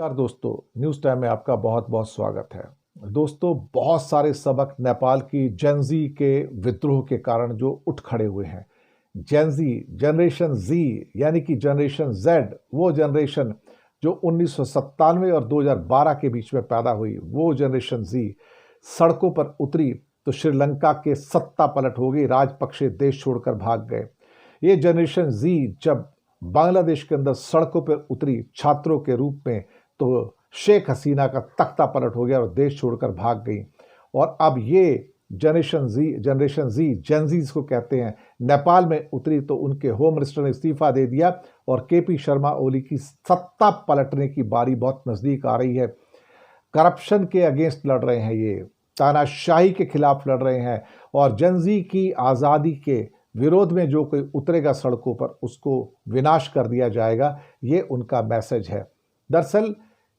नमस्कार दोस्तों, news time में आपका बहुत बहुत स्वागत है। दोस्तों, बहुत सारे सबक नेपाल की जेनजी के विद्रोह के कारण जो उठ खड़े हुए हैं। जेनजी, जनरेशन जी यानी कि जनरेशन जेड, वो जनरेशन जो 1997 और 2012 के बीच में पैदा हुई, वो जनरेशन जी सड़कों पर उतरी तो श्रीलंका के सत्ता पलट हो गई, राजपक्षे देश छोड़कर भाग गए। ये जनरेशन जी जब बांग्लादेश के अंदर सड़कों पर उतरी छात्रों के रूप में, तो शेख हसीना का तख्ता पलट हो गया और देश छोड़कर भाग गई। और अब ये जनरेशन जी जेनजीज को कहते हैं, नेपाल में उतरी तो उनके होम मिनिस्टर ने इस्तीफा दे दिया और केपी शर्मा ओली की सत्ता पलटने की बारी बहुत नजदीक आ रही है। करप्शन के अगेंस्ट लड़ रहे हैं, ये तानाशाही के खिलाफ लड़ रहे हैं और जेनजी की आज़ादी के विरोध में जो कोई उतरेगा सड़कों पर उसको विनाश कर दिया जाएगा, ये उनका मैसेज है। दरअसल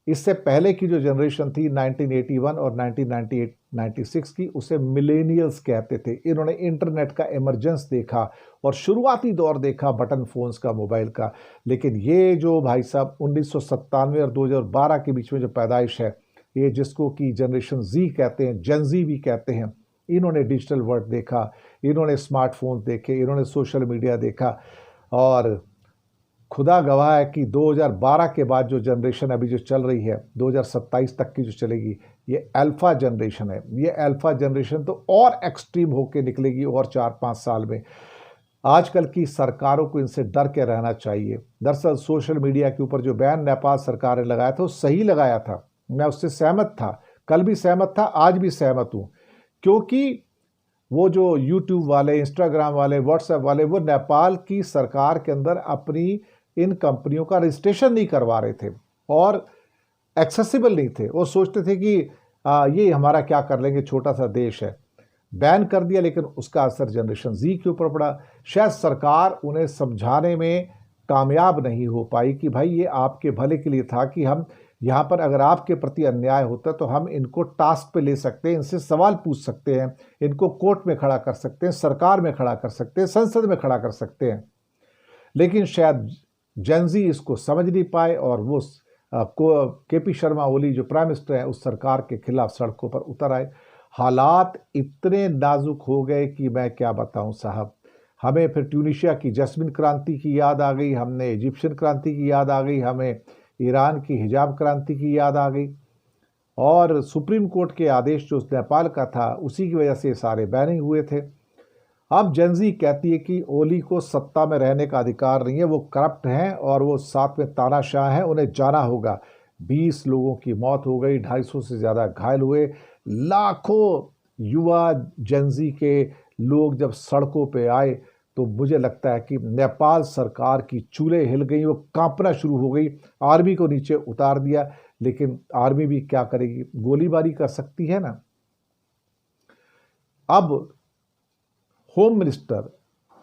इससे पहले की जो जनरेशन थी 1981 और 1996 की, उसे मिलेनियल्स कहते थे। इन्होंने इंटरनेट का इमरजेंस देखा और शुरुआती दौर देखा बटन फोन्स का, मोबाइल का। लेकिन ये जो भाई साहब 1997 और 2012 के बीच में जो पैदाइश है, ये जिसको कि जनरेशन जी कहते हैं, जेनजी भी कहते हैं, इन्होंने डिजिटल वर्ल्ड देखा, इन्होंने स्मार्टफोन देखे, इन्होंने सोशल मीडिया देखा। और खुदा गवाह है कि 2012 के बाद जो जनरेशन अभी जो चल रही है, 2027 तक की जो चलेगी, ये अल्फा जनरेशन है। ये अल्फा जनरेशन तो और एक्सट्रीम होके निकलेगी और 4-5 साल में। आजकल की सरकारों को इनसे डर के रहना चाहिए। दरअसल सोशल मीडिया के ऊपर जो बैन नेपाल सरकार ने लगाया था, वो सही लगाया था, मैं उससे सहमत था, कल भी सहमत था, आज भी सहमत हूँ। क्योंकि वो जो यूट्यूब वाले, इंस्टाग्राम वाले, व्हाट्सएप वाले, वो नेपाल की सरकार के अंदर अपनी इन कंपनियों का रजिस्ट्रेशन नहीं करवा रहे थे और एक्सेसिबल नहीं थे। वो सोचते थे कि ये हमारा क्या कर लेंगे, छोटा सा देश है। बैन कर दिया, लेकिन उसका असर जनरेशन जी के ऊपर पड़ा। शायद सरकार उन्हें समझाने में कामयाब नहीं हो पाई कि भाई ये आपके भले के लिए था, कि हम यहाँ पर अगर आपके प्रति अन्याय होता तो हम इनको टास्क पे ले सकते हैं, इनसे सवाल पूछ सकते हैं, इनको कोर्ट में खड़ा कर सकते हैं, सरकार में खड़ा कर सकते हैं, संसद में खड़ा कर सकते हैं। लेकिन शायद जेनजी इसको समझ नहीं पाए और वो केपी शर्मा ओली जो प्राइम मिनिस्टर है, उस सरकार के खिलाफ सड़कों पर उतर आए। हालात इतने नाजुक हो गए कि मैं क्या बताऊं साहब। हमें फिर ट्यूनीशिया की जैस्मिन क्रांति की याद आ गई, हमने इजिप्शियन क्रांति की याद आ गई, हमें ईरान की हिजाब क्रांति की याद आ गई और सुप्रीम कोर्ट के आदेश जो नेपाल का था, उसी की वजह से सारे बैनिंग हुए थे। अब जेनजी कहती है कि ओली को सत्ता में रहने का अधिकार नहीं है, वो करप्ट हैं और वो साथ में तानाशाह हैं, उन्हें जाना होगा। 20 लोगों की मौत हो गई, 250 से ज़्यादा घायल हुए। लाखों युवा जेनजी के लोग जब सड़कों पे आए तो मुझे लगता है कि नेपाल सरकार की चूल्हे हिल गई, वो कांपना शुरू हो गई। आर्मी को नीचे उतार दिया, लेकिन आर्मी भी क्या करेगी, गोलीबारी कर सकती है ना। अब होम मिनिस्टर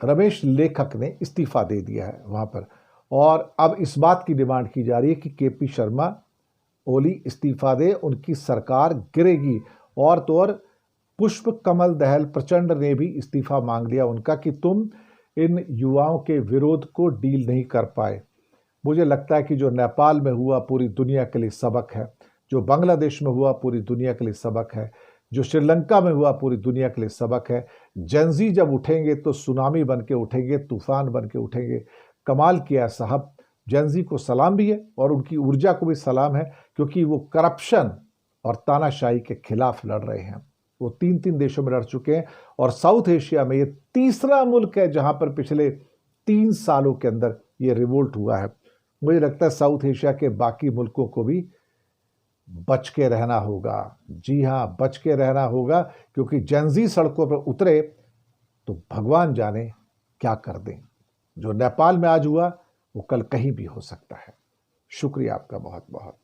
रमेश लेखक ने इस्तीफा दे दिया है वहां पर, और अब इस बात की डिमांड की जा रही है कि केपी शर्मा ओली इस्तीफा दे, उनकी सरकार गिरेगी। और तो और पुष्प कमल दहल प्रचंड ने भी इस्तीफा मांग लिया उनका कि तुम इन युवाओं के विरोध को डील नहीं कर पाए। मुझे लगता है कि जो नेपाल में हुआ पूरी दुनिया के लिए सबक है, जो बांग्लादेश में हुआ पूरी दुनिया के लिए सबक है, जो श्रीलंका में हुआ पूरी दुनिया के लिए सबक है। जेनजी जब उठेंगे तो सुनामी बन के उठेंगे, तूफान बन के उठेंगे। कमाल किया साहब, जेनजी को सलाम भी है और उनकी ऊर्जा को भी सलाम है, क्योंकि वो करप्शन और तानाशाही के खिलाफ लड़ रहे हैं। वो 3-3 देशों में लड़ चुके हैं और साउथ एशिया में ये तीसरा मुल्क है जहां पर पिछले 3 सालों के अंदर ये रिवोल्ट हुआ है। मुझे लगता है साउथ एशिया के बाकी मुल्कों को भी बच के रहना होगा। जी हाँ, बच के रहना होगा, क्योंकि जेनजी सड़कों पर उतरे तो भगवान जाने क्या कर दें। जो नेपाल में आज हुआ वो कल कहीं भी हो सकता है। शुक्रिया आपका बहुत बहुत।